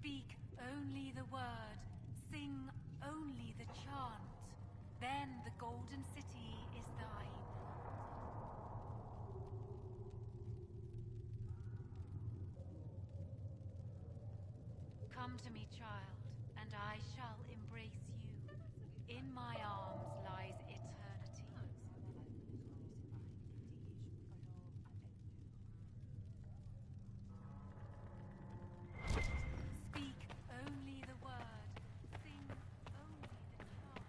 Speak only the word, sing only the chant. Then the Golden City is thine. Come to me, child, and I shall embrace you. In my arms lies eternity. Speak only the word, sing only the chant.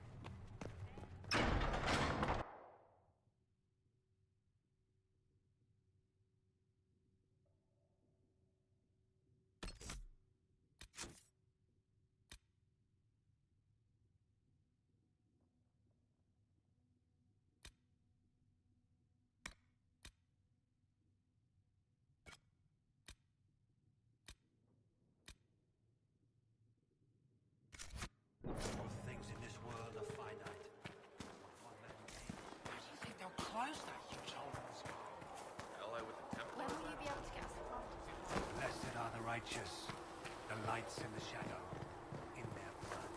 All things in this world are finite. How do you think they'll close that huge hole in the sky? LA with the temple. When will you be able to get us the product? Blessed are the righteous, the lights in the shadow, in their blood.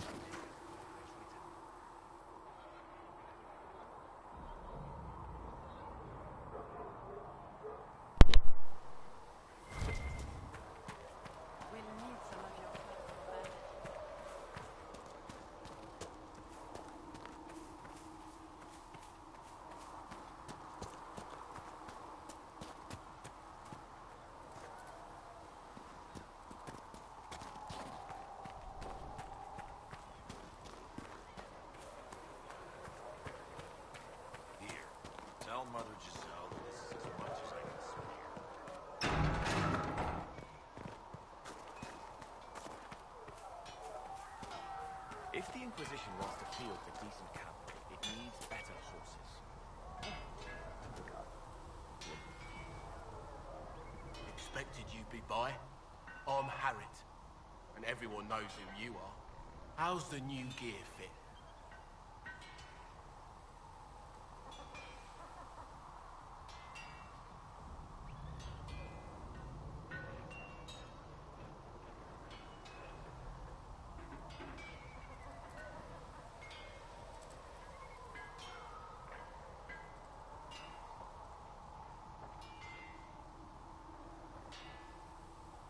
We'll need some of your purple bandage. Here, tell Mother Giselle that this is as much as I can spare. If the Inquisition wants to field a decent cavalry, it needs better horses. Expected you'd be by. I'm Harriet, and everyone knows who you are. How's the new gear fit?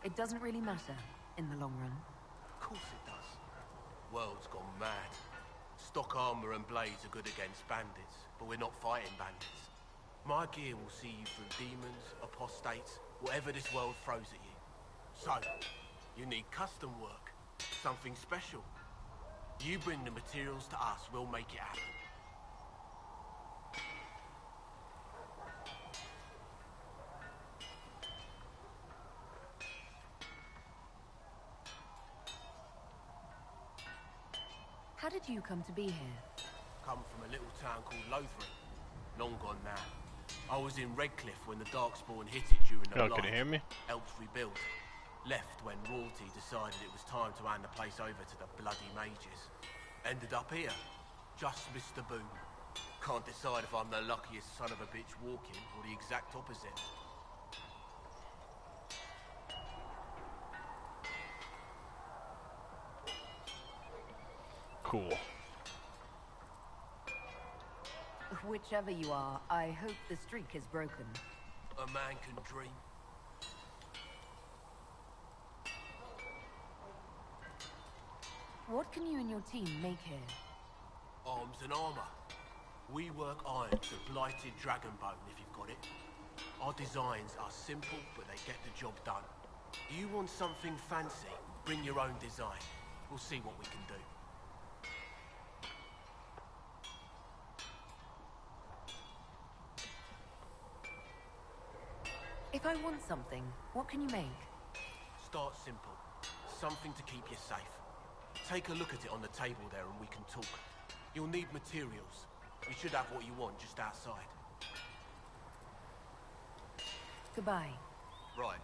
It doesn't really matter in the long run. Of course it does. World's gone mad. Stock armor and blades are good against bandits, but we're not fighting bandits. My gear will see you through demons, apostates, whatever this world throws at you. So, you need custom work, something special. You bring the materials to us, we'll make it happen. How did you come to be here? Come from a little town called Lothering. Long gone now. I was in Redcliffe when the Darkspawn hit it during the Yo, Blight. can you hear me? Helped rebuild. Left when royalty decided it was time to hand the place over to the bloody mages. Ended up here. Just missed the boom. Can't decide if I'm the luckiest son of a bitch walking or the exact opposite. Cool. Whichever you are, I hope the streak is broken. A man can dream. What can you and your team make here? Arms and armor. We work iron to blighted dragonbone if you've got it. Our designs are simple, but they get the job done. You want something fancy? Bring your own design. We'll see what we can do. If I want something, what can you make? Start simple. Something to keep you safe. Take a look at it on the table there and we can talk. You'll need materials. You should have what you want just outside. Goodbye. Right.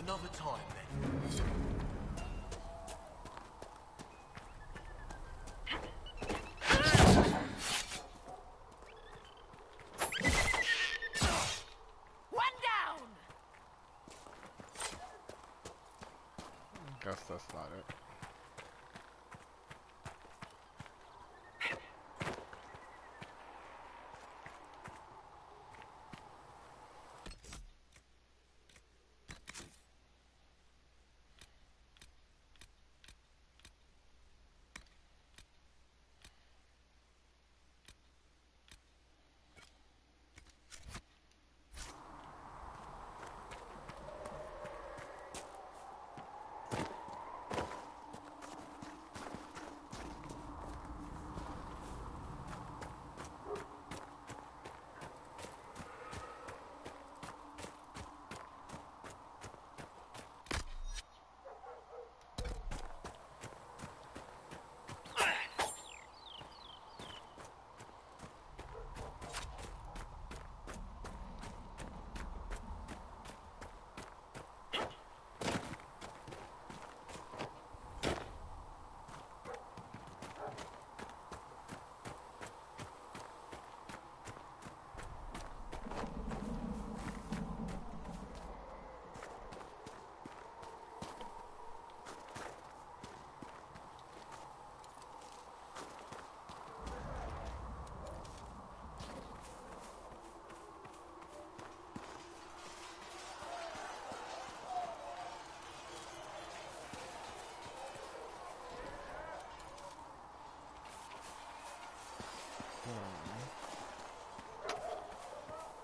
Another time, then. Guess that's not it.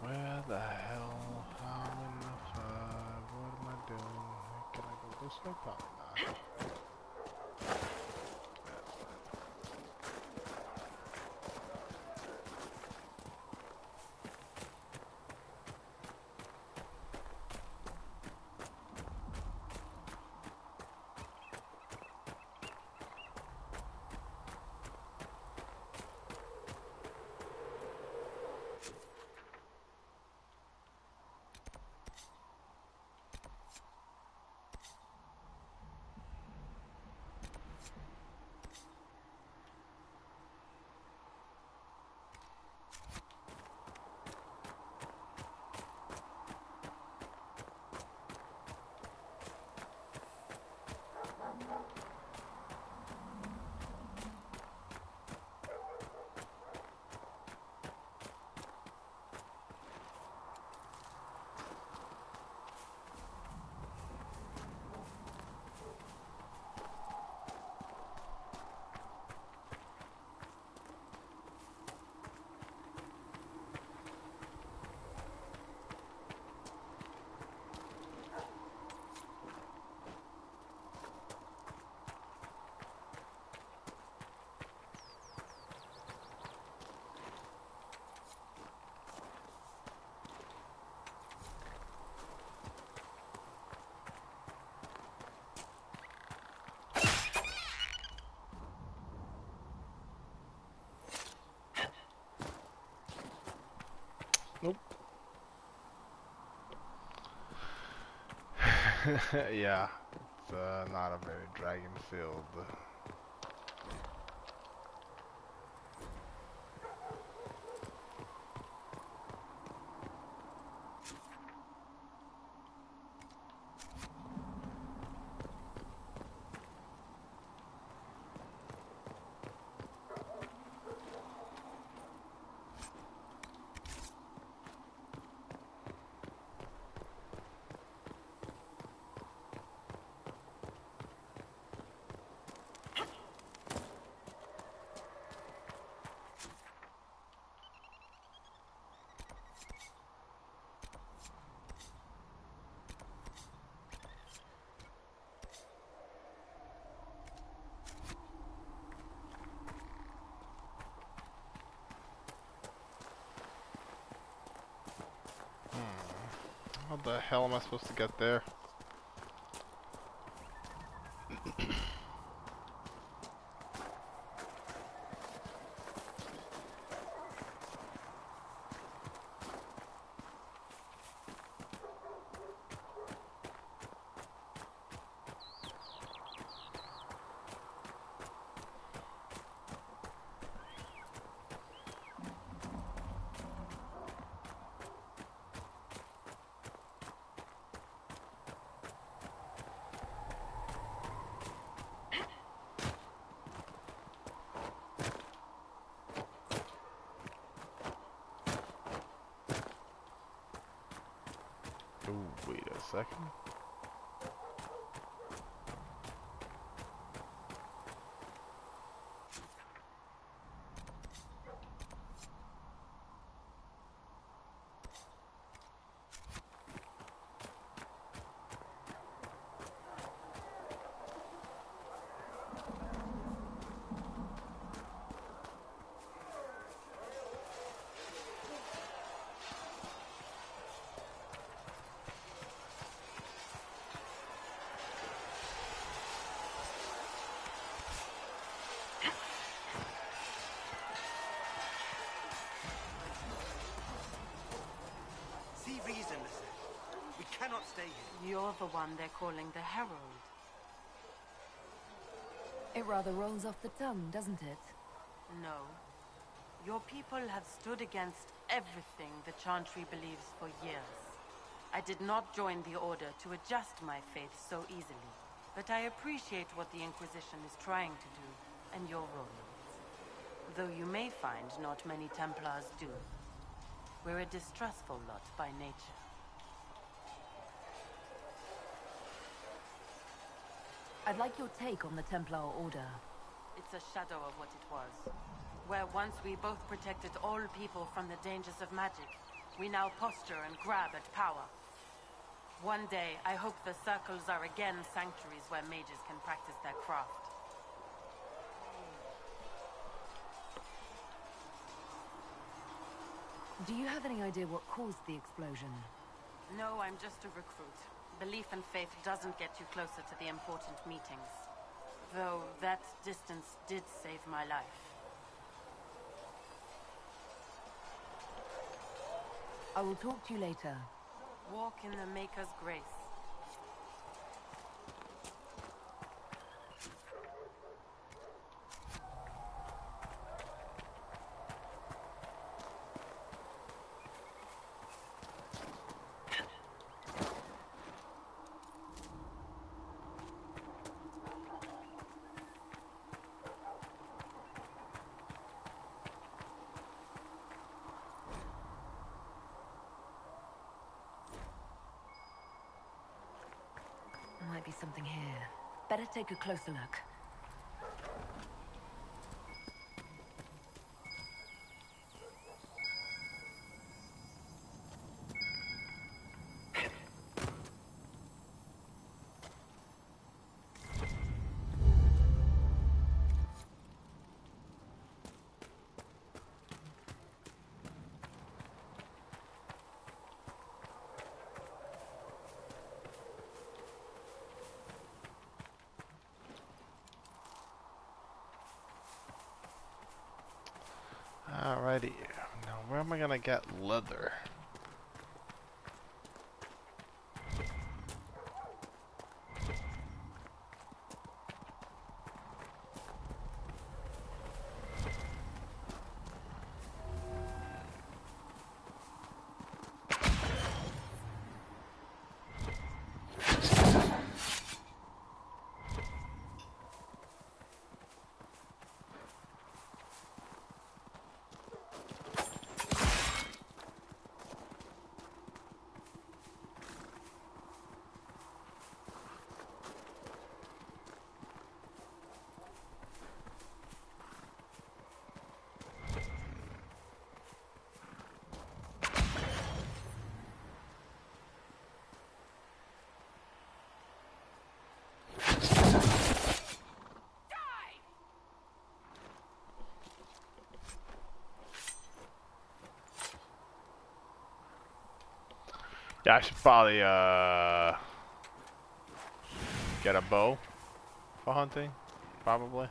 Where the hell? How in the fuck? What am I doing? Can I go this way? Probably not. Nope. Yeah, it's not a very dragon-filled. How the hell am I supposed to get there? Oh, wait a second. See reason, listen. We cannot stay here. You're the one they're calling the Herald. It rather rolls off the tongue, doesn't it? No. Your people have stood against everything the Chantry believes for years. I did not join the Order to adjust my faith so easily, but I appreciate what the Inquisition is trying to do, and your role. Though you may find not many Templars do. We're a distrustful lot by nature. I'd like your take on the Templar Order. It's a shadow of what it was. Where once we both protected all people from the dangers of magic, we now posture and grab at power. One day, I hope the circles are again sanctuaries where mages can practice their craft. Do you have any idea what caused the explosion? No, I'm just a recruit. Belief and faith doesn't get you closer to the important meetings. Though that distance did save my life. I will talk to you later. Walk in the Maker's grace. Might be something here. Better take a closer look. Alrighty. Now, where am I gonna get leather? Yeah, I should probably get a bow for hunting, probably.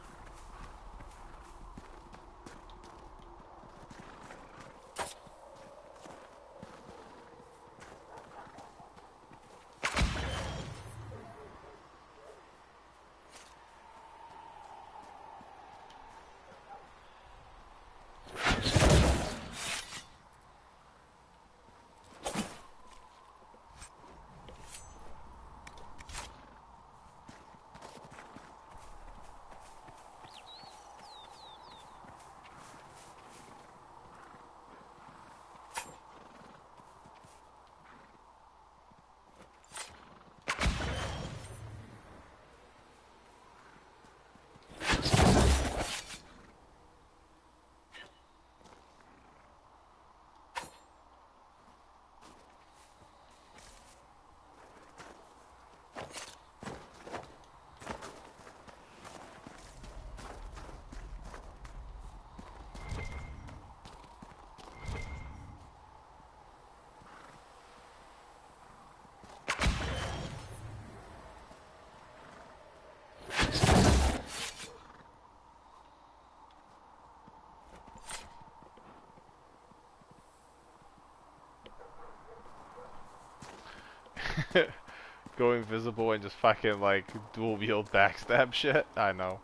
Go invisible and just fucking like dual wield backstab shit. I know.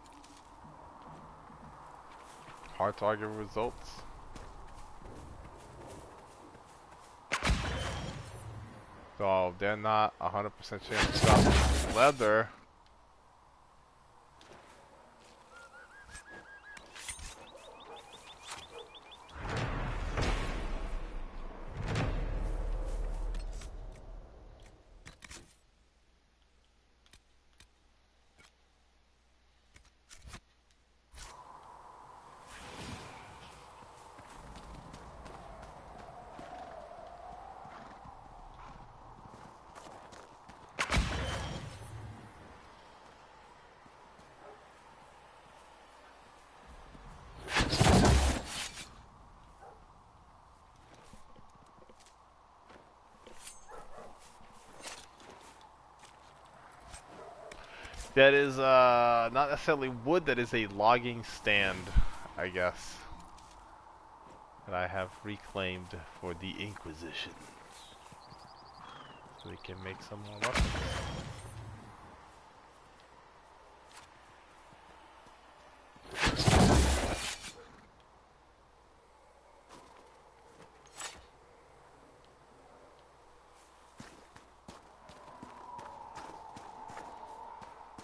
Hard target results. So they're not 100% chance to stop leather. That is not necessarily wood, that is a logging stand, I guess, that I have reclaimed for the Inquisition. So we can make some more weapons.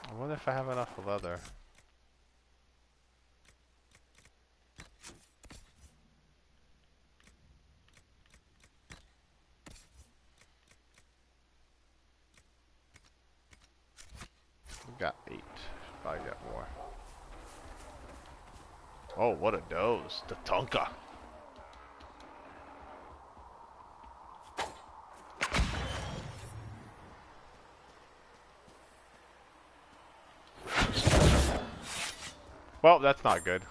I wonder if I have enough leather. We got 8. Should probably get more. Oh, what a dose. The Tonka. Well, that's not good.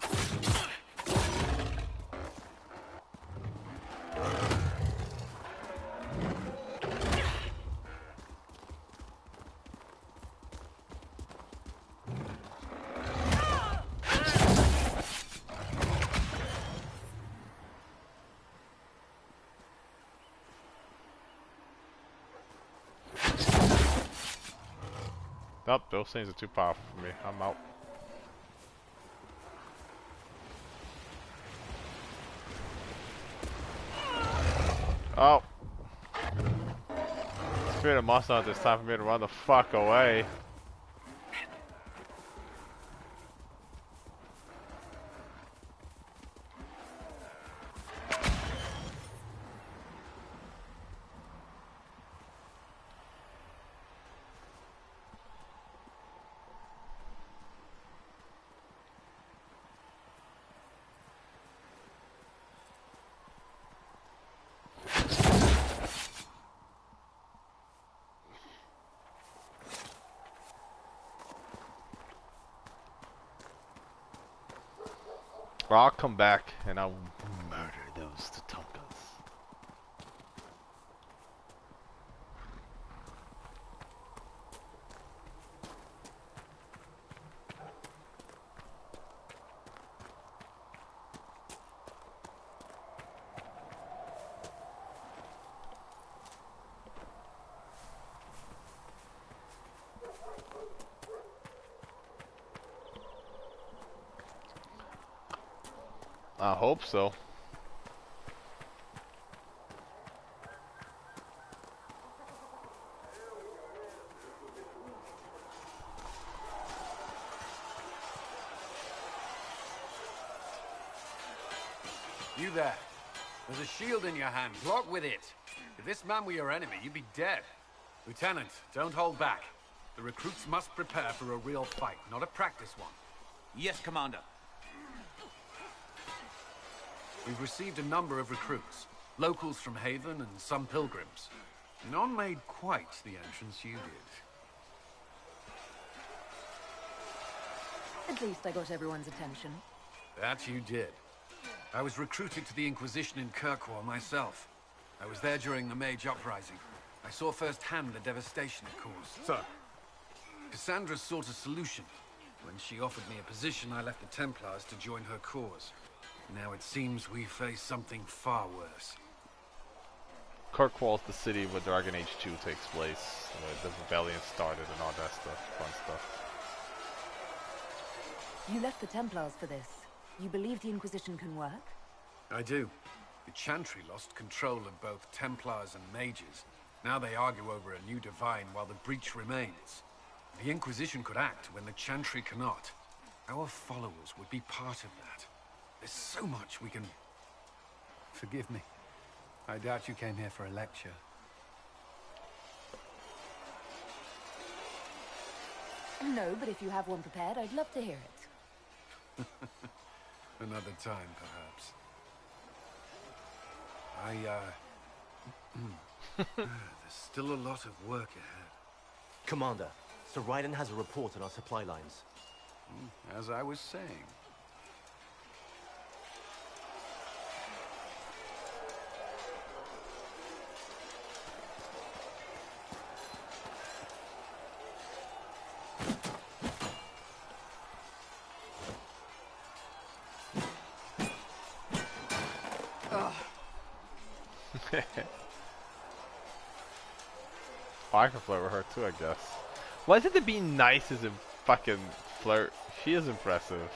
Nope, those things are too powerful for me. I'm out. Oh. Spirit of Monster Hunter, it's time for me to run the fuck away. Or I'll come back and I'll murder those Tatonkas. I hope so. You there. There's a shield in your hand. Block with it. If this man were your enemy, you'd be dead. Lieutenant, don't hold back. The recruits must prepare for a real fight, not a practice one. Yes, Commander. We've received a number of recruits. Locals from Haven and some pilgrims. None made quite the entrance you did. At least I got everyone's attention. That you did. I was recruited to the Inquisition in Kirkwall myself. I was there during the Mage Uprising. I saw firsthand the devastation it caused. Sir. Cassandra sought a solution. When she offered me a position, I left the Templars to join her cause. Now it seems we face something far worse. Kirkwall's the city where Dragon Age 2 takes place, where the rebellion started and all that stuff, fun stuff. You left the Templars for this. You believe the Inquisition can work? I do. The Chantry lost control of both Templars and mages. Now they argue over a new divine while the breach remains. The Inquisition could act when the Chantry cannot. Our followers would be part of that. There's so much we can... Forgive me. I doubt you came here for a lecture. No, but if you have one prepared, I'd love to hear it. Another time, perhaps. There's still a lot of work ahead. Commander, Sir Raiden has a report on our supply lines. As I was saying. Oh, I can flirt with her too, I guess. Why is it that being nice is a fucking flirt? She is impressive.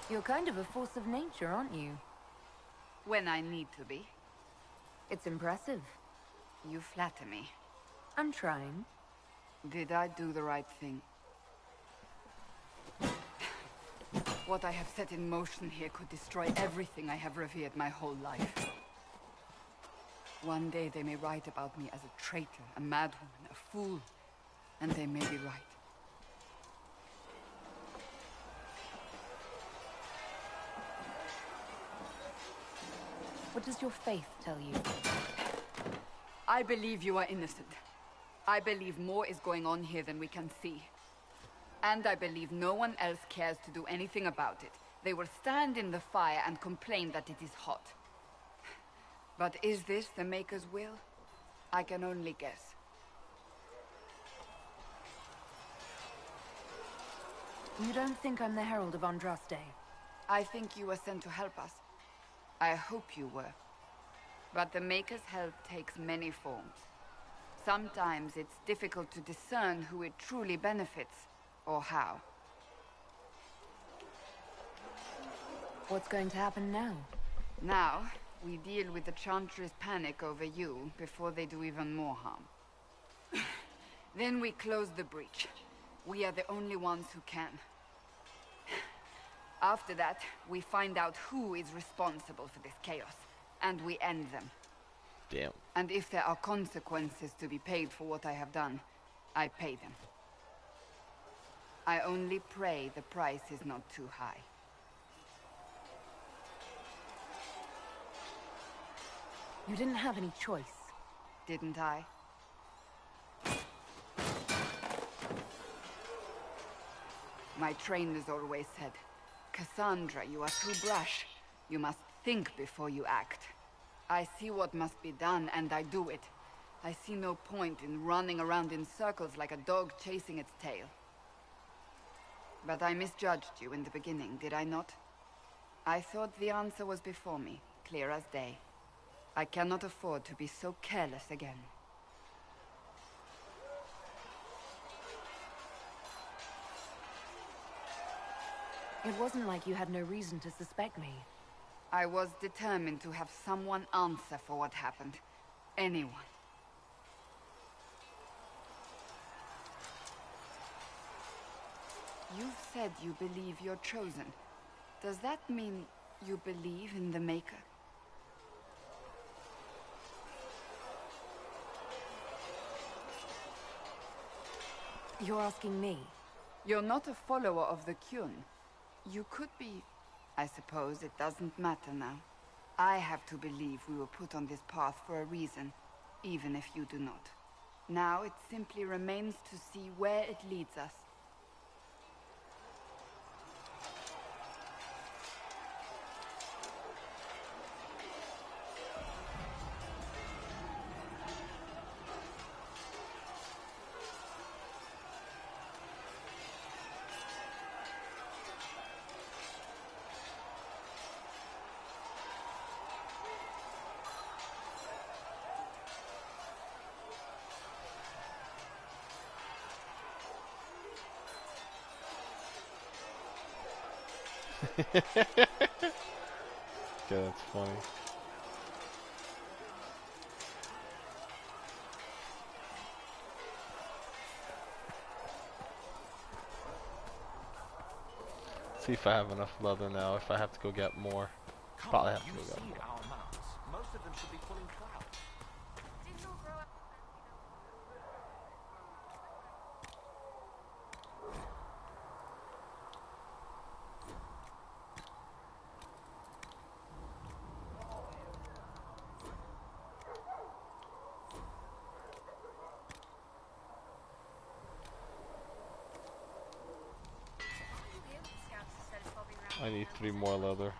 You're kind of a force of nature, aren't you? When I need to be. It's impressive. You flatter me. I'm trying. Did I do the right thing? What I have set in motion here could destroy everything I have revered my whole life. One day they may write about me as a traitor, a madwoman, a fool, and they may be right. What does your faith tell you? I believe you are innocent. I believe more is going on here than we can see. And I believe no one else cares to do anything about it. They will stand in the fire and complain that it is hot. But is this the Maker's will? I can only guess. You don't think I'm the Herald of Andraste? I think you were sent to help us. I hope you were. But the Maker's help takes many forms. Sometimes it's difficult to discern who it truly benefits, or how. What's going to happen now? Now, we deal with the Chantry's panic over you before they do even more harm. Then we close the breach. We are the only ones who can. After that, we find out who is responsible for this chaos, and we end them. Damn. And if there are consequences to be paid for what I have done, I pay them. I only pray the price is not too high. You didn't have any choice. Didn't I? My trainers always said, Cassandra, you are too brash. You must think before you act. I see what must be done, and I do it. I see no point in running around in circles like a dog chasing its tail. But I misjudged you in the beginning, did I not? I thought the answer was before me, clear as day. I cannot afford to be so careless again. It wasn't like you had no reason to suspect me. I was determined to have someone answer for what happened. Anyone. You've said you believe you're chosen. Does that mean you believe in the Maker? You're asking me? You're not a follower of the Kyun. You could be... I suppose it doesn't matter now. I have to believe we were put on this path for a reason, even if you do not. Now it simply remains to see where it leads us. Okay, that's funny. See if I have enough leather now. If I have to go get more, probably have to go get more. Our mounts. Most of them should be pulling clout. I need 3 more leather.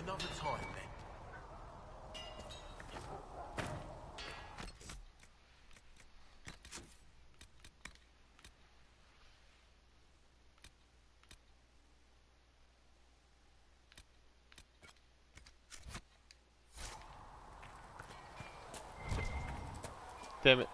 Another time, then. Damn it.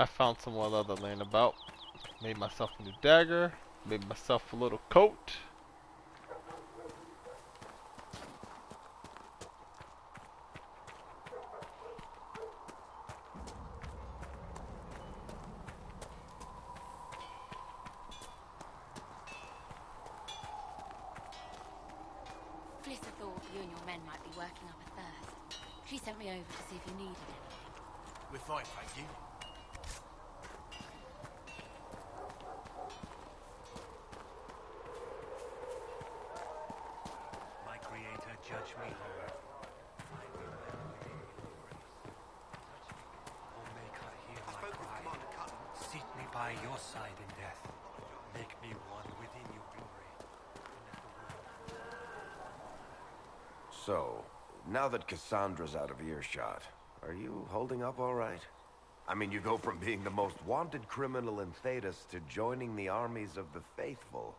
I found some more leather laying about. Made myself a new dagger. Made myself a little coat. Fliss thought you and your men might be working up a thirst. She sent me over to see if you needed any. We're fine, thank you. My creator, judge me hunger. I will O Maker, hear my cry. Seat me by your side in death. Make me one within your glory. And let the world. So, now that Cassandra's out of earshot, are you holding up all right? I mean, you go from being the most wanted criminal in Thedas to joining the armies of the faithful.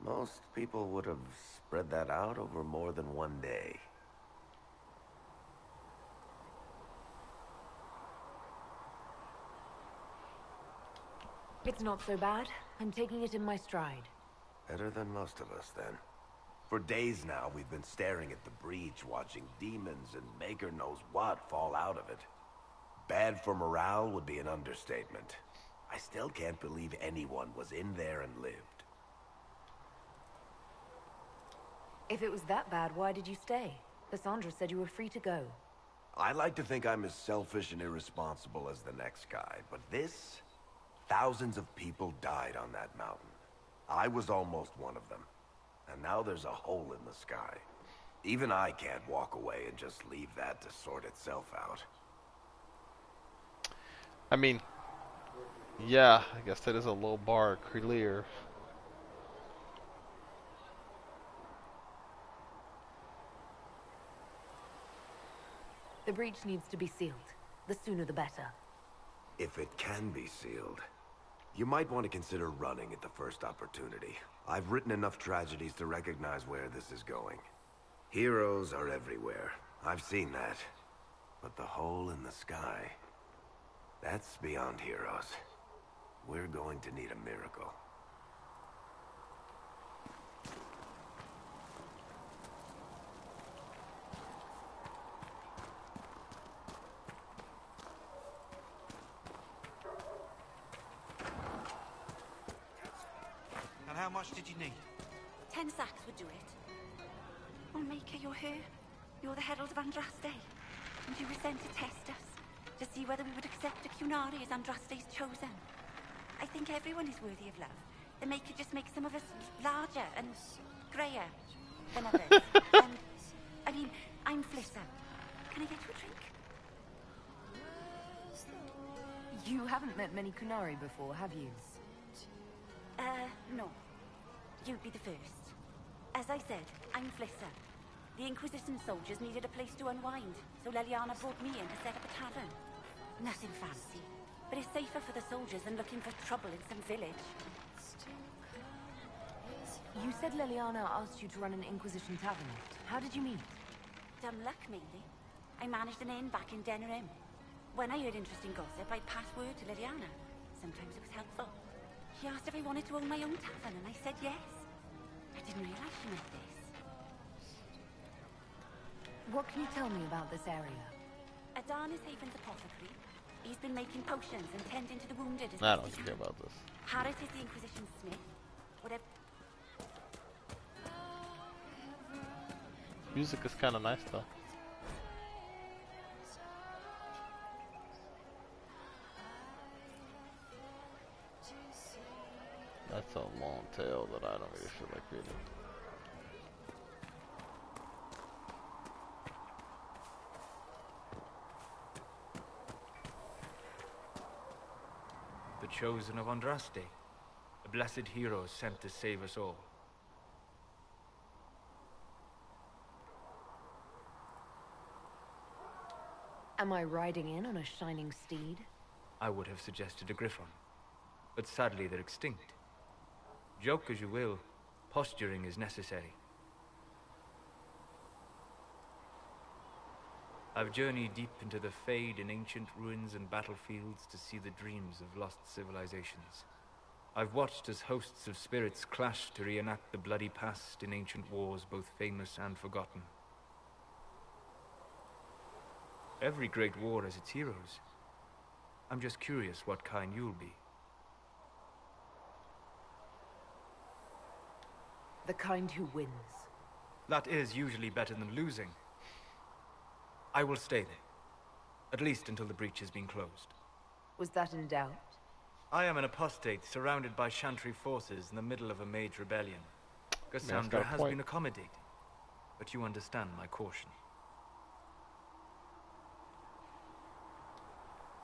Most people would have spread that out over more than one day. It's not so bad. I'm taking it in my stride. Better than most of us, then. For days now, we've been staring at the breach, watching demons and maker knows what fall out of it. Bad for morale would be an understatement. I still can't believe anyone was in there and lived. If it was that bad, why did you stay? Cassandra said you were free to go. I like to think I'm as selfish and irresponsible as the next guy, but this... Thousands of people died on that mountain. I was almost one of them. And now there's a hole in the sky. Even I can't walk away and just leave that to sort itself out. I mean, yeah, I guess that is a low bar clear. The breach needs to be sealed. The sooner the better. If it can be sealed, you might want to consider running at the first opportunity. I've written enough tragedies to recognize where this is going. Heroes are everywhere. I've seen that. But the hole in the sky, that's beyond heroes. We're going to need a miracle. And how much did you need? 10 sacks would do it. Oh, Maker, you're here. You're the Herald of Andraste. And you were sent to test us. To see whether we would accept a Qunari as Andraste's chosen. I think everyone is worthy of love. The Maker just makes some of us larger and greyer than others. I mean, I'm Flissa. Can I get you a drink? You haven't met many Qunari before, have you? No. You'd be the first. As I said, I'm Flissa. The Inquisition soldiers needed a place to unwind, so Leliana brought me in to set up a tavern. Nothing fancy, but it's safer for the soldiers than looking for trouble in some village. You said Leliana asked you to run an Inquisition tavern. How did you meet? Dumb luck, mainly. I managed an inn back in Denerim. When I heard interesting gossip, I'd pass word to Leliana. Sometimes it was helpful. She asked if I wanted to own my own tavern, and I said yes. I didn't realize she meant this. What can you tell me about this area? Adan is Haven's apothecary. He's been making potions and tending to the wounded as I best don't he care can. about this. Harris is the Inquisition smith. Whatever. Music is kind of nice though. That's a long tale that I don't really feel like reading. The chosen of Andraste, a blessed hero sent to save us all. Am I riding in on a shining steed? I would have suggested a griffon, but sadly they're extinct. Joke as you will, posturing is necessary. I've journeyed deep into the Fade in ancient ruins and battlefields to see the dreams of lost civilizations. I've watched as hosts of spirits clash to reenact the bloody past in ancient wars, both famous and forgotten. Every great war has its heroes. I'm just curious what kind you'll be. The kind who wins. That is usually better than losing. I will stay there. At least until the breach has been closed. Was that in doubt? I am an apostate surrounded by Chantry forces in the middle of a mage rebellion. Cassandra has been accommodating, but you understand my caution.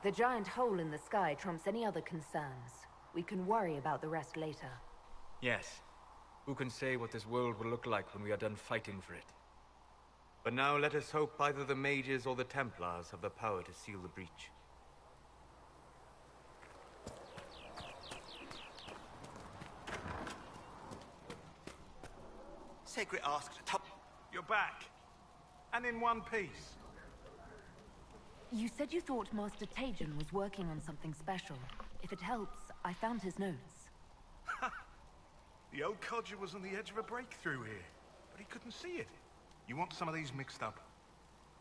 The giant hole in the sky trumps any other concerns. We can worry about the rest later. Yes. Who can say what this world will look like when we are done fighting for it? But now let us hope either the mages or the Templars have the power to seal the breach. Sacred asks to top. You're back. And in one piece. You said you thought Master Tejan was working on something special. If it helps, I found his notes. The old codger was on the edge of a breakthrough here, but he couldn't see it. You want some of these mixed up?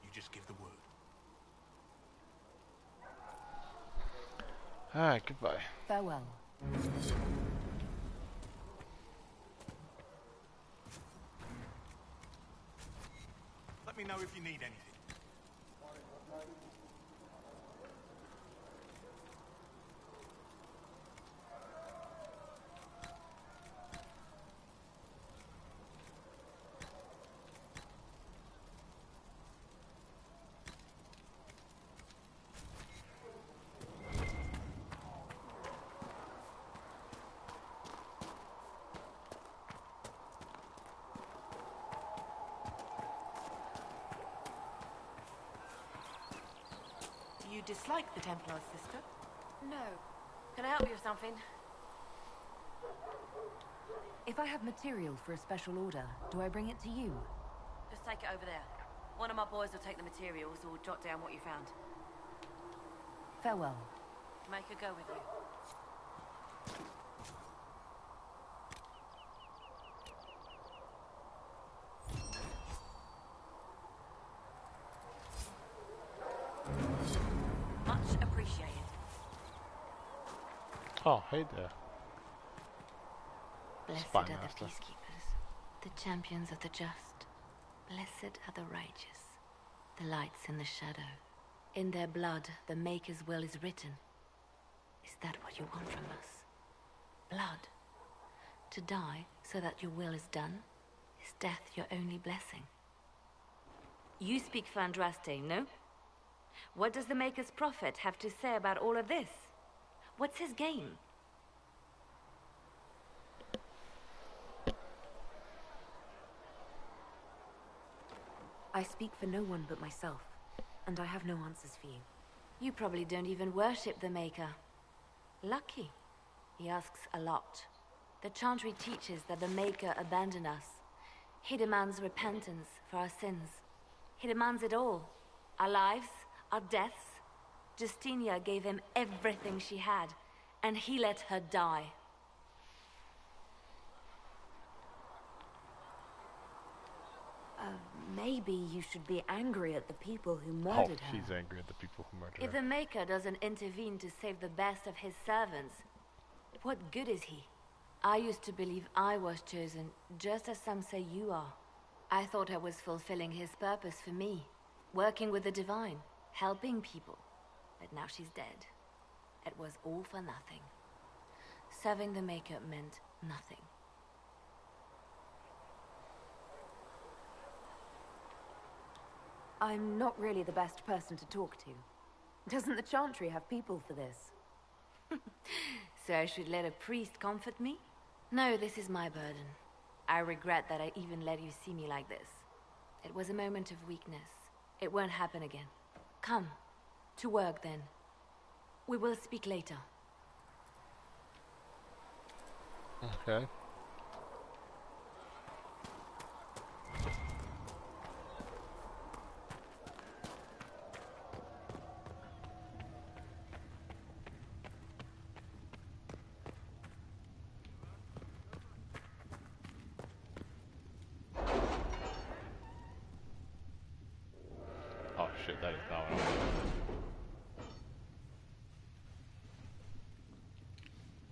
You just give the word. Alright, goodbye. Farewell. Let me know if you need anything. You dislike the Templars, sister? No. Can I help you with something? If I have material for a special order, do I bring it to you? Just take it over there. One of my boys will take the materials or jot down what you found. Farewell. Make her go with you. Much appreciated. Oh, hey there. Blessed Spy are the master. peacekeepers, the champions of the just. Blessed are the righteous, the lights in the shadow. In their blood, the Maker's will is written. Is that what you want from us? Blood. To die so that your will is done? Is death your only blessing? You speak for Andraste, no? What does the Maker's prophet have to say about all of this? What's his game? I speak for no one but myself, and I have no answers for you. You probably don't even worship the Maker. Lucky. He asks a lot. The Chantry teaches that the Maker abandoned us. He demands repentance for our sins. He demands it all. Our lives, our deaths. Justinia gave him everything she had, and he let her die. Maybe you should be angry at the people who Oh, murdered her. she's angry at the people who murdered If her. the Maker doesn't intervene to save the best of his servants, what good is he? I used to believe I was chosen, just as some say you are. I thought I was fulfilling his purpose for me, working with the Divine, helping people. But now she's dead. It was all for nothing. Serving the Maker meant nothing. I'm not really the best person to talk to. Doesn't the Chantry have people for this? So I should let a priest comfort me? No, this is my burden. I regret that I even let you see me like this. It was a moment of weakness. It won't happen again. Come, to work then. We will speak later. Okay. Oh shit, that is not what I wanted.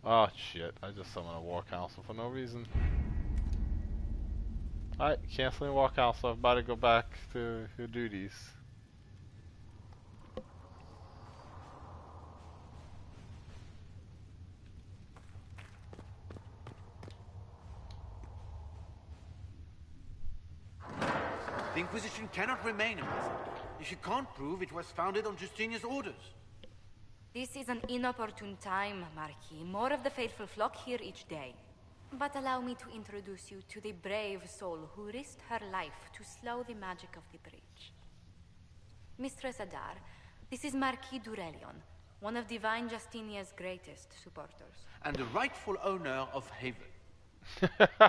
Oh shit, I just summoned a war council for no reason. Alright, canceling war council, I'm about to go back to your duties. The Inquisition cannot remain imprisoned if you can't prove it was founded on Justinia's orders. This is an inopportune time, Marquis. More of the faithful flock here each day. But allow me to introduce you to the brave soul who risked her life to slow the magic of the breach. Mistress Adar, this is Marquis Durelion, one of Divine Justinia's greatest supporters. And the rightful owner of Haven.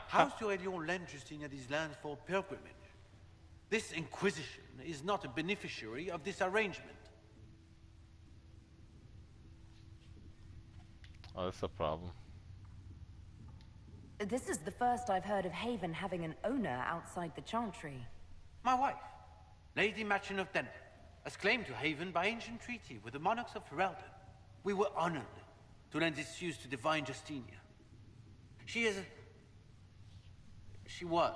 House Durelion lent Justinia these lands for pilgrimage. This Inquisition is not a beneficiary of this arrangement. Oh, that's a problem. This is the first I've heard of Haven having an owner outside the Chantry. My wife, Lady Machin of Denver, has claimed to Haven by ancient treaty with the monarchs of Ferelden. We were honored to lend this use to Divine Justinia. She was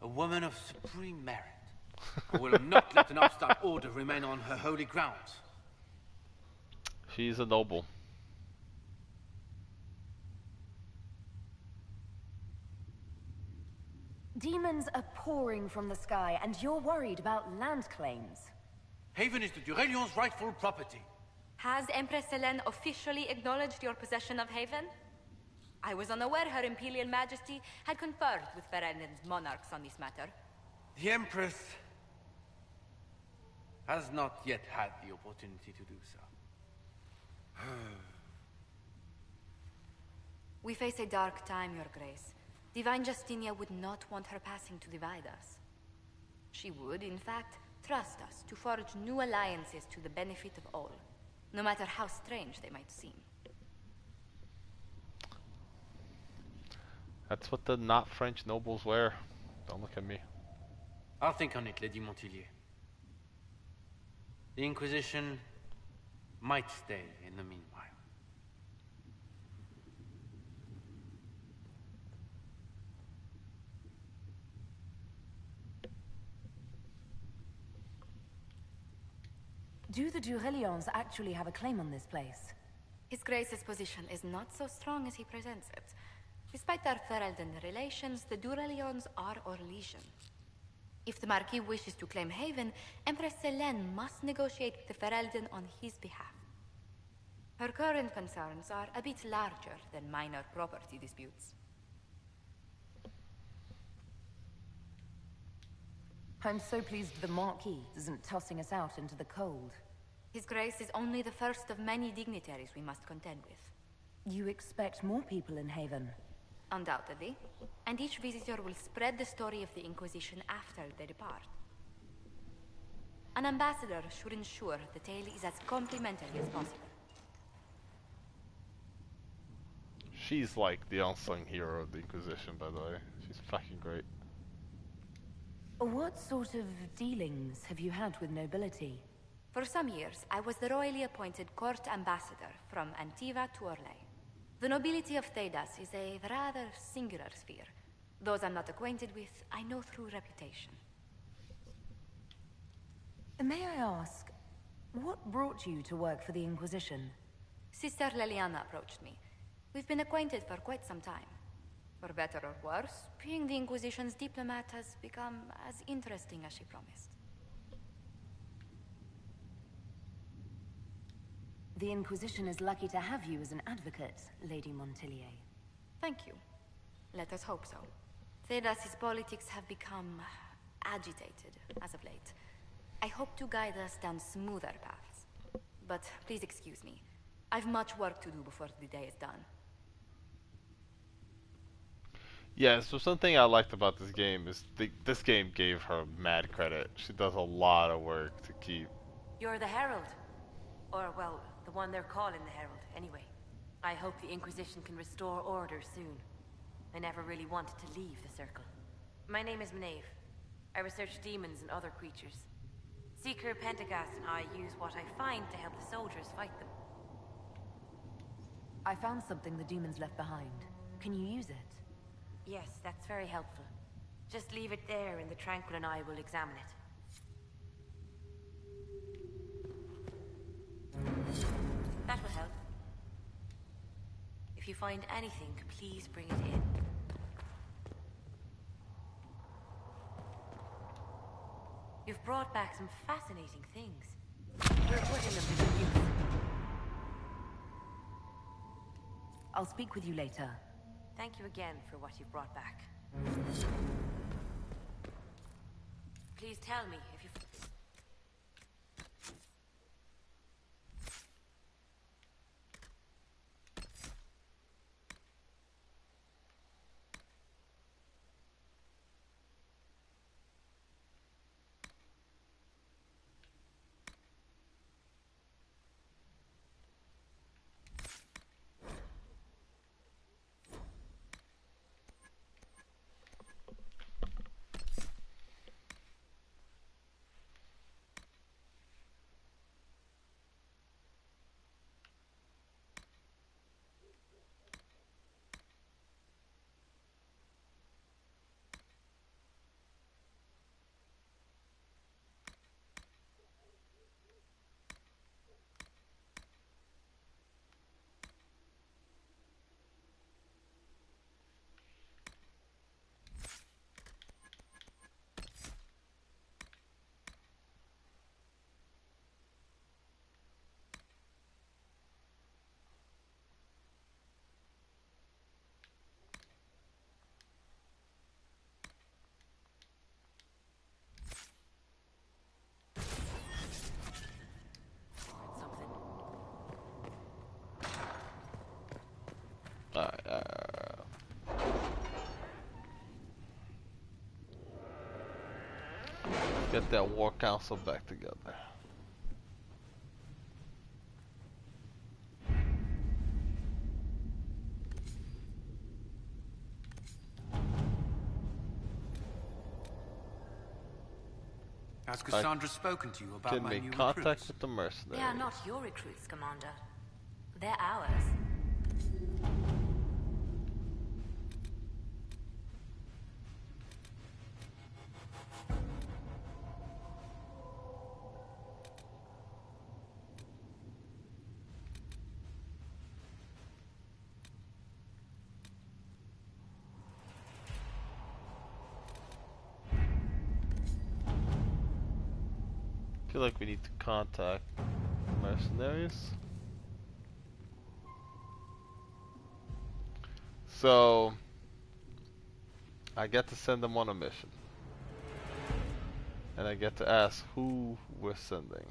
a woman of supreme merit, who will not let an upstart order remain on her holy grounds. She's a noble. Demons are pouring from the sky, and you're worried about land claims. Haven is the Durelion's rightful property. Has Empress Selene officially acknowledged your possession of Haven? I was unaware Her Imperial Majesty had conferred with Ferelden's monarchs on this matter. The Empress has not yet had the opportunity to do so. We face a dark time, Your Grace. Divine Justinia would not want her passing to divide us. She would, in fact, trust us to forge new alliances to the benefit of all, no matter how strange they might seem. That's what the not French nobles wear. Don't look at me. I'll think on it, Lady Montilyet. The Inquisition might stay in the meanwhile. Do the Durelions actually have a claim on this place? His Grace's position is not so strong as he presents it. Despite our Ferelden relations, the Durelions are our legion. If the Marquis wishes to claim Haven, Empress Selene must negotiate with the Ferelden on his behalf. Her current concerns are a bit larger than minor property disputes. I'm so pleased the Marquis isn't tossing us out into the cold. His Grace is only the first of many dignitaries we must contend with. You expect more people in Haven? Undoubtedly. And each visitor will spread the story of the Inquisition after they depart. An ambassador should ensure the tale is as complimentary as possible. She's like the unsung hero of the Inquisition, by the way. She's fucking great. What sort of dealings have you had with nobility? For some years, I was the royally appointed court ambassador from Antiva to Orlais. The nobility of Thedas is a rather singular sphere. Those I'm not acquainted with, I know through reputation. May I ask, what brought you to work for the Inquisition? Sister Leliana approached me. We've been acquainted for quite some time. For better or worse, being the Inquisition's diplomat has become as interesting as she promised. The Inquisition is lucky to have you as an advocate, Lady Montilyet. Thank you. Let us hope so. Thedas' politics have become agitated as of late. I hope to guide us down smoother paths. But please excuse me. I've much work to do before the day is done. Yeah, so something I liked about this game is this game gave her mad credit. She does a lot of work to keep. You're the Herald. Or, well, the one they're calling the Herald, anyway. I hope the Inquisition can restore order soon. I never really wanted to leave the Circle. My name is Maeve. I research demons and other creatures. Seeker Pentagast and I use what I find to help the soldiers fight them. I found something the demons left behind. Can you use it? Yes, that's very helpful. Just leave it there and the Tranquil and I will examine it. That will help. If you find anything, please bring it in. You've brought back some fascinating things. We're putting them to good use. I'll speak with you later. Thank you again for what you've brought back. Please tell me if you've... Get that war council back together. Has Cassandra spoken to you about Can my make new contact recruits? with the mercenaries. They are not your recruits, Commander. They're ours. I feel like we need to contact mercenaries. So I get to send them on a mission. And I get to ask who we're sending.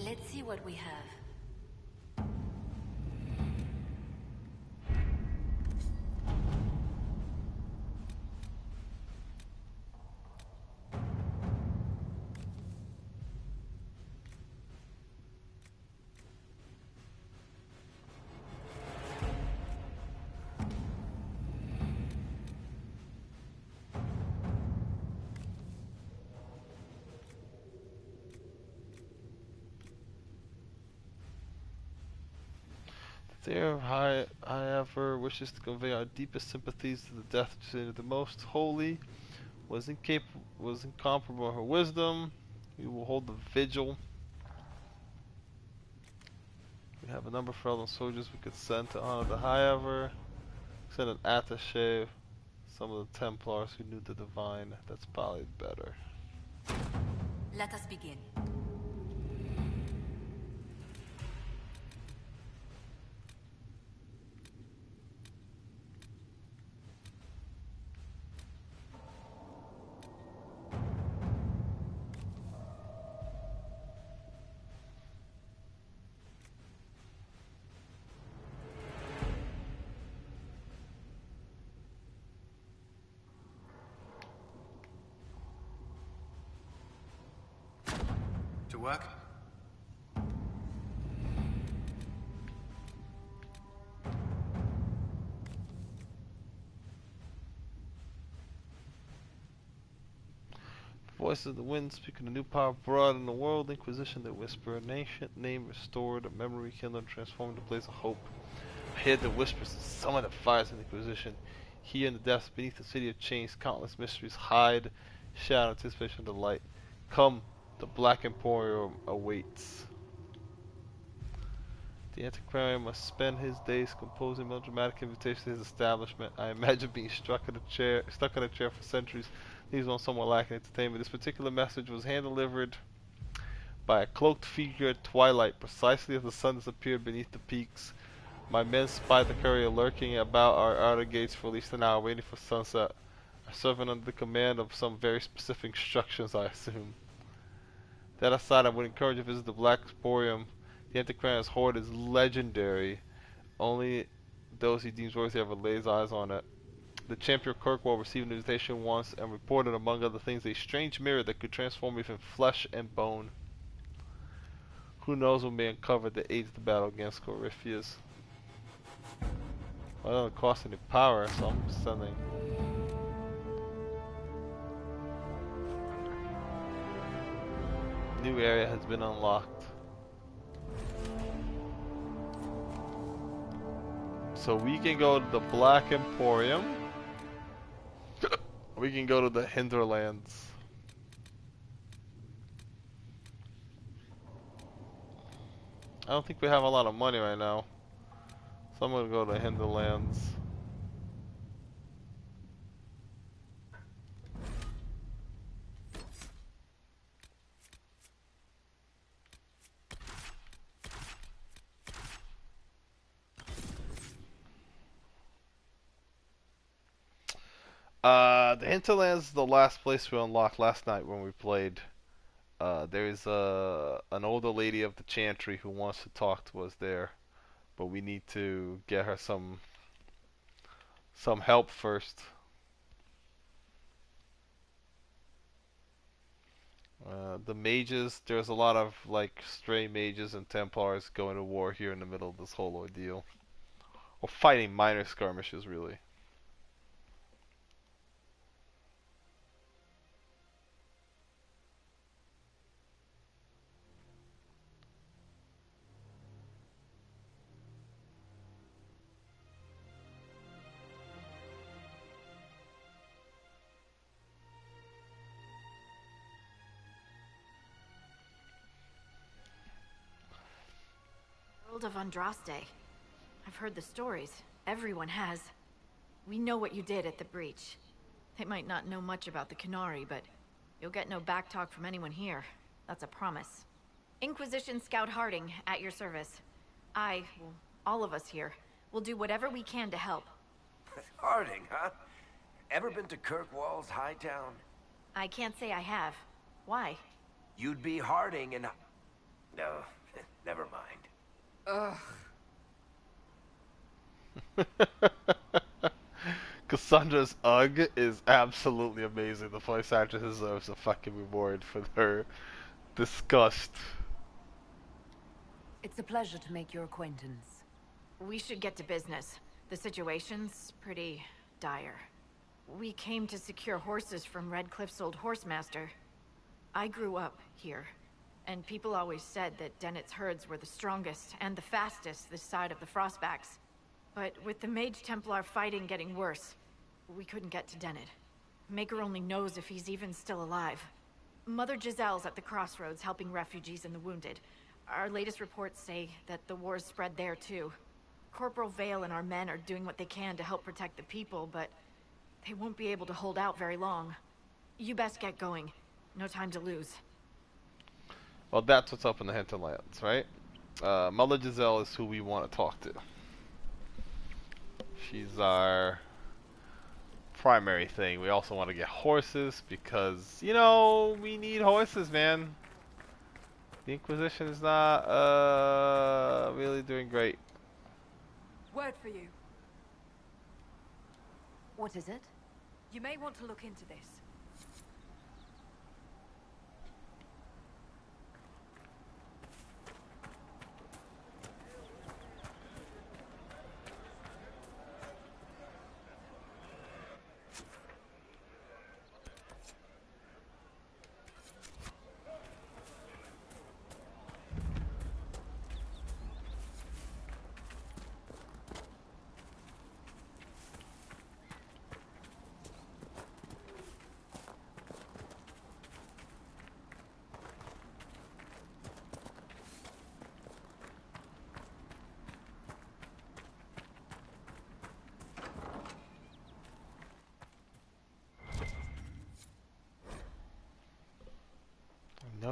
Let's see what we have. There, however, wishes to convey our deepest sympathies to the death of the most holy, was incomparable in her wisdom. We will hold the vigil. We have a number of fellow soldiers we could send to honor the High-Ever. Send an attaché, some of the Templars who knew the Divine. That's probably better. Let us begin. To work? Voices of the wind speaking a new power broad in the world. Inquisition that whisper an ancient name restored, a memory kindled, transformed to a place of hope. I hear the whispers of some of the fires of the Inquisition. Here in the depths beneath the city of chains, countless mysteries hide, shadow, anticipation of the light. Come, the Black Emporium awaits. The antiquarian must spend his days composing melodramatic invitations to his establishment. I imagine being stuck in a chair for centuries, leaves one somewhat lacking entertainment. This particular message was hand-delivered by a cloaked figure at twilight, precisely as the sun disappeared beneath the peaks. My men spied the courier lurking about our outer gates for at least an hour, waiting for sunset. A servant under the command of some very specific instructions, I assume. That aside, I would encourage you to visit the Black Emporium. The Antiquarian's hoard is legendary. Only those he deems worthy ever lays eyes on it. The champion Kirkwall received an invitation once and reported, among other things, a strange mirror that could transform even flesh and bone. Who knows what may uncover that aids the battle against Corypheus. Well, it doesn't cost any power, so I'm sending. New area has been unlocked. So we can go to the Black Emporium. We can go to the Hinterlands. I don't think we have a lot of money right now. So I'm gonna go to Hinterlands. The Hinterlands is the last place we unlocked last night when we played. There's an older lady of the Chantry who wants to talk to us there, but we need to get her some help first. The mages, there's a lot of like stray mages and Templars going to war here in the middle of this whole ordeal, or fighting minor skirmishes really. Herald of Andraste. I've heard the stories. Everyone has. We know what you did at the breach. They might not know much about the Qunari, but you'll get no backtalk from anyone here. That's a promise. Inquisition Scout Harding, at your service. All of us here, will do whatever we can to help. Harding, huh? Ever been to Kirkwall's Hightown? I can't say I have. Why? You'd be Harding and... No, never mind. Ugh. Cassandra's ugh is absolutely amazing. The voice actress deserves a fucking reward for her disgust. It's a pleasure to make your acquaintance. We should get to business. The situation's pretty dire. We came to secure horses from Redcliffe's old horsemaster. I grew up here, and people always said that Dennett's herds were the strongest and the fastest this side of the Frostbacks. But with the Mage Templar fighting getting worse, we couldn't get to Dennett. Maker only knows if he's even still alive. Mother Giselle's at the crossroads helping refugees and the wounded. Our latest reports say that the war's spread there too. Corporal Vale and our men are doing what they can to help protect the people, but they won't be able to hold out very long. You best get going. No time to lose. Well, that's what's up in the Hinterlands, right? Mother Giselle is who we want to talk to. She's our primary thing. We also want to get horses because, you know, we need horses, man. The Inquisition is not really doing great. Word for you. What is it? You may want to look into this.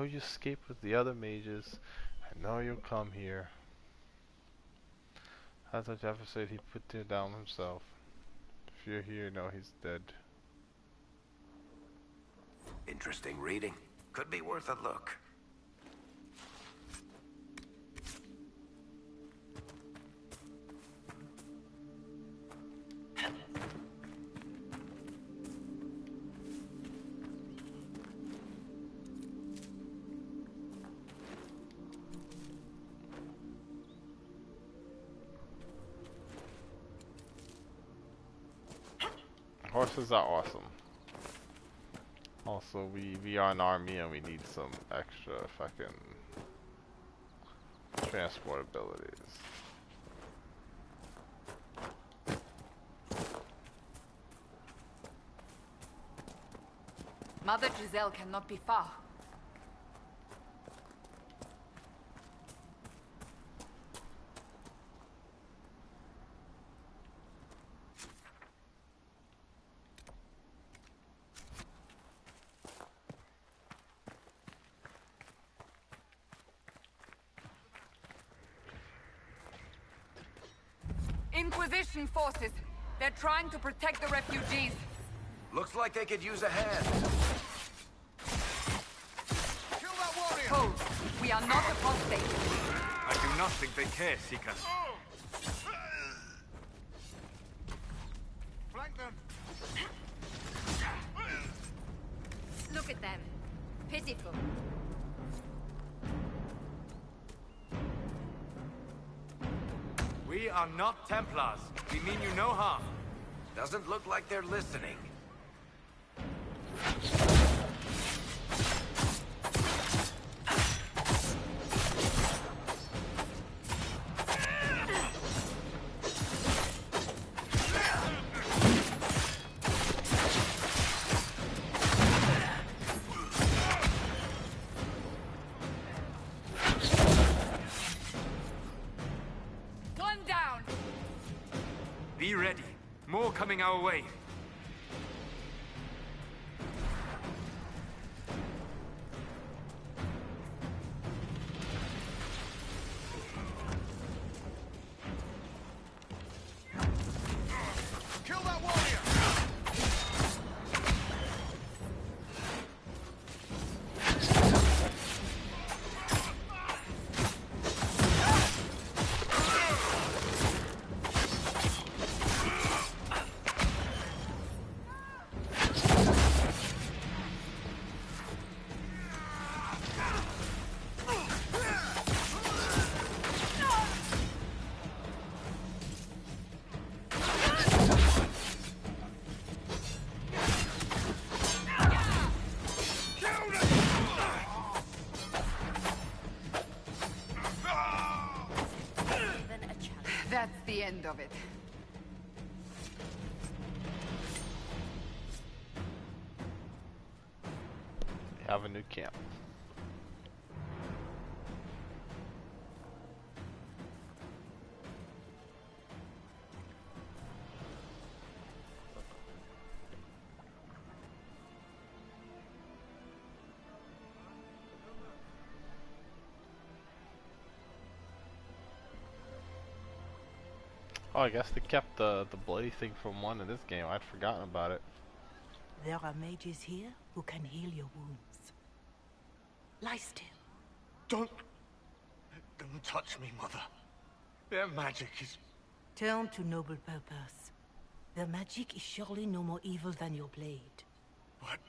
know you escaped with the other mages. I know you'll come here. As I Jaffa said, he put it down himself. If you're here, know he's dead. Interesting reading. Could be worth a look. Horses are awesome. Also, we are an army and we need some extra fucking transport abilities. Mother Giselle cannot be far. Inquisition forces. They're trying to protect the refugees. Looks like they could use a hand. Kill that warrior! Hold. We are not apostate. I do not think they care, Seeker. Flank them! Look at them. Pitiful. We are not Templars. We mean you no harm. Doesn't look like they're listening. Be ready. More coming our way. Kill that warrior! That's the end of it. We have a new camp. Oh, I guess they kept the bloody thing from one in this game. I'd forgotten about it. There are mages here who can heal your wounds. Lie still. Don't touch me, Mother. Their magic is... Turn to noble purpose. Their magic is surely no more evil than your blade. But...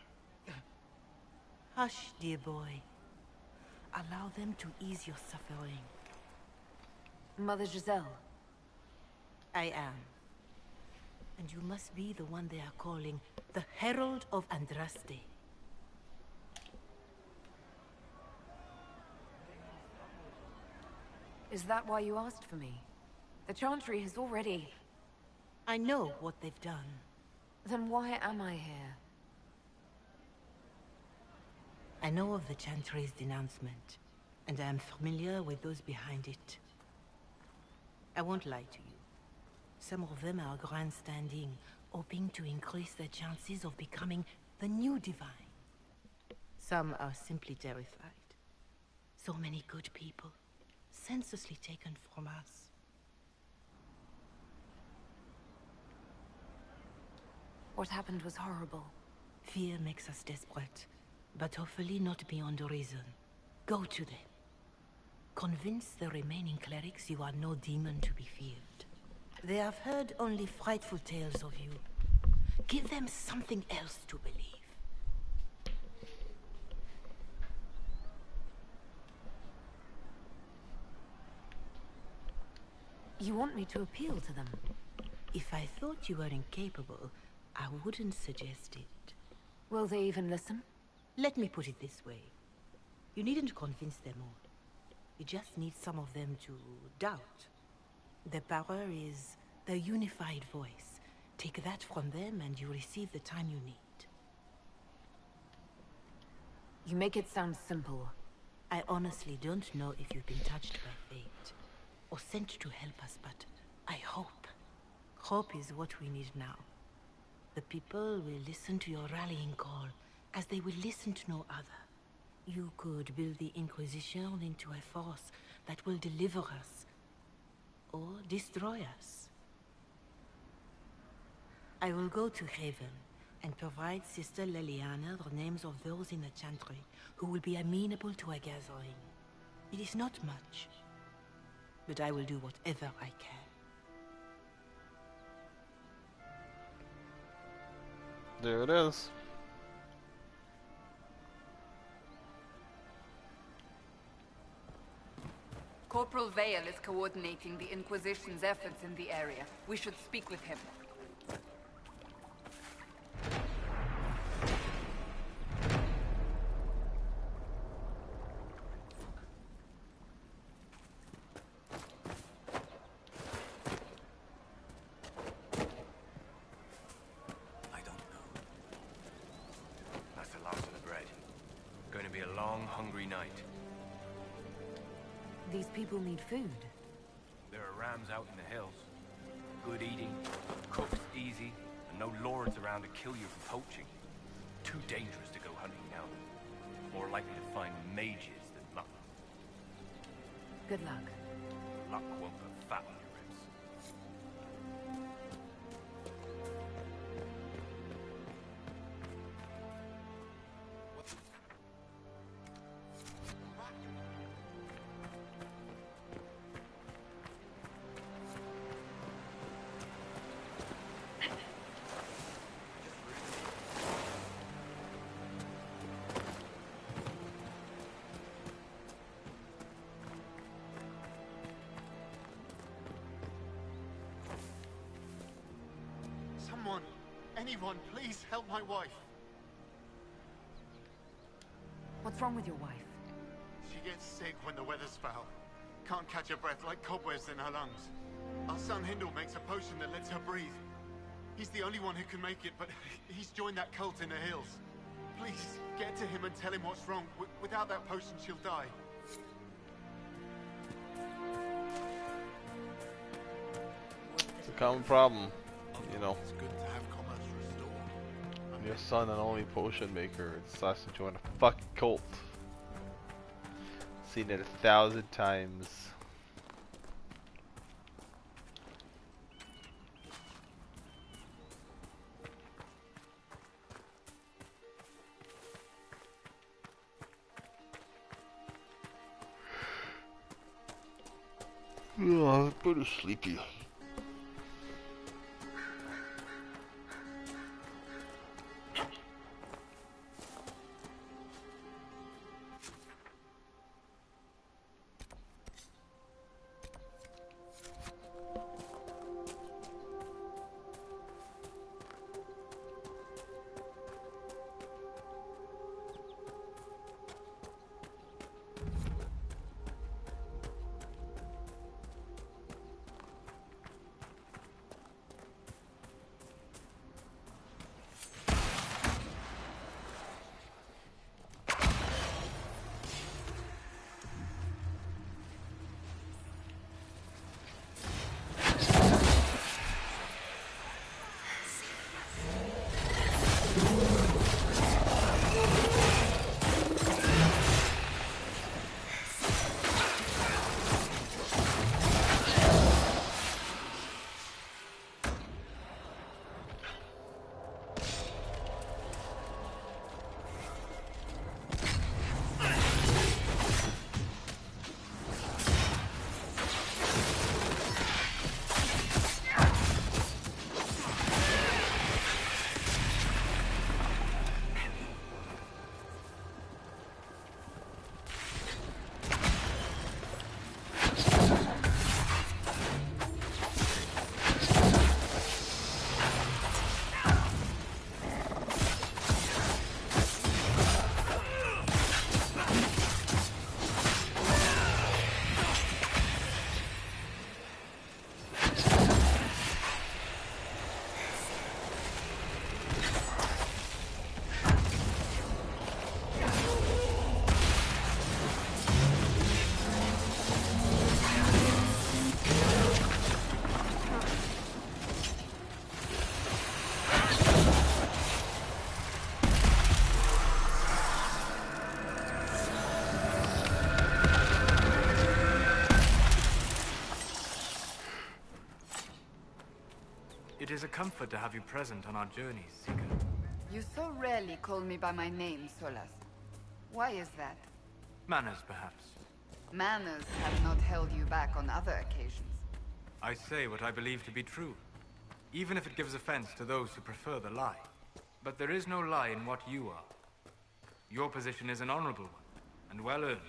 Hush, dear boy. Allow them to ease your suffering. Mother Giselle. I am. And you must be the one they are calling the Herald of Andraste. Is that why you asked for me? The Chantry has already... I know what they've done. Then why am I here? I know of the Chantry's denouncement, and I am familiar with those behind it. I won't lie to you. Some of them are grandstanding, hoping to increase their chances of becoming the new divine. Some are simply terrified. So many good people, senselessly taken from us. What happened was horrible. Fear makes us desperate, but hopefully not beyond reason. Go to them. Convince the remaining clerics you are no demon to be feared. They have heard only frightful tales of you. Give them something else to believe. You want me to appeal to them? If I thought you were incapable, I wouldn't suggest it. Will they even listen? Let me put it this way. You needn't convince them all. You just need some of them to doubt. The power is the unified voice. Take that from them and you receive the time you need. You make it sound simple. I honestly don't know if you've been touched by fate, or sent to help us, but I hope. Hope is what we need now. The people will listen to your rallying call, as they will listen to no other. You could build the Inquisition into a force that will deliver us, or destroy us. I will go to Haven and provide Sister Leliana the names of those in the Chantry who will be amenable to a gathering. It is not much, but I will do whatever I can. There it is. Corporal Vale is coordinating the Inquisition's efforts in the area. We should speak with him. That's the last of the bread. Going to be a long, hungry night. These people need food. There are rams out in the hills. Good eating, cooked easy, and no lords around to kill you for poaching. Too dangerous to go hunting now. More likely to find mages than luck. Good luck. Luck won't put fat on your ribs. Someone, anyone, please help my wife. What's wrong with your wife? She gets sick when the weather's foul. Can't catch her breath, like cobwebs in her lungs. Our son Hindle makes a potion that lets her breathe. He's the only one who can make it, but he's joined that cult in the hills. Please, get to him and tell him what's wrong. Without that potion, she'll die. It's a common problem, you know. It's good to have commerce restored. Your son and only potion maker decides to join a fucking cult. Seen it 1,000 times. Oh, I'm pretty sleepy. comfort to have you present on our journeys, Seeker. You so rarely call me by my name, Solas. Why is that? Manners, perhaps. Manners have not held you back on other occasions. I say what I believe to be true, even if it gives offense to those who prefer the lie. But there is no lie in what you are. Your position is an honorable one, and well earned.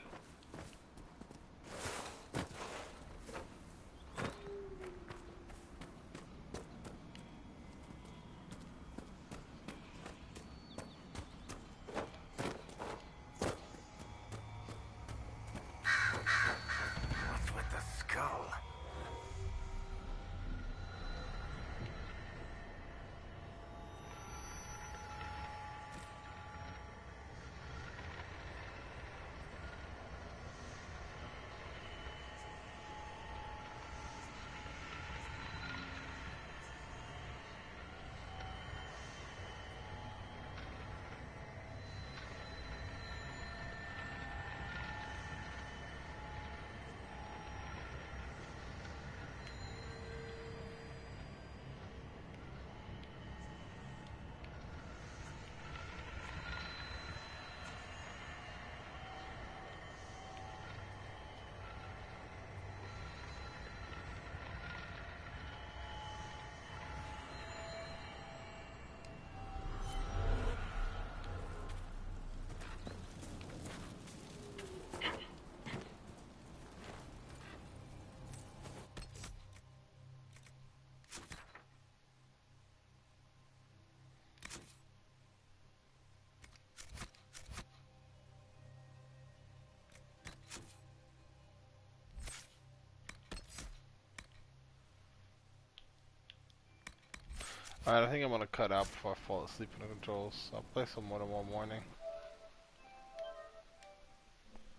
What's with the skull? Alright, I think I'm gonna cut out before I fall asleep in the controls. I'll play some more tomorrow morning.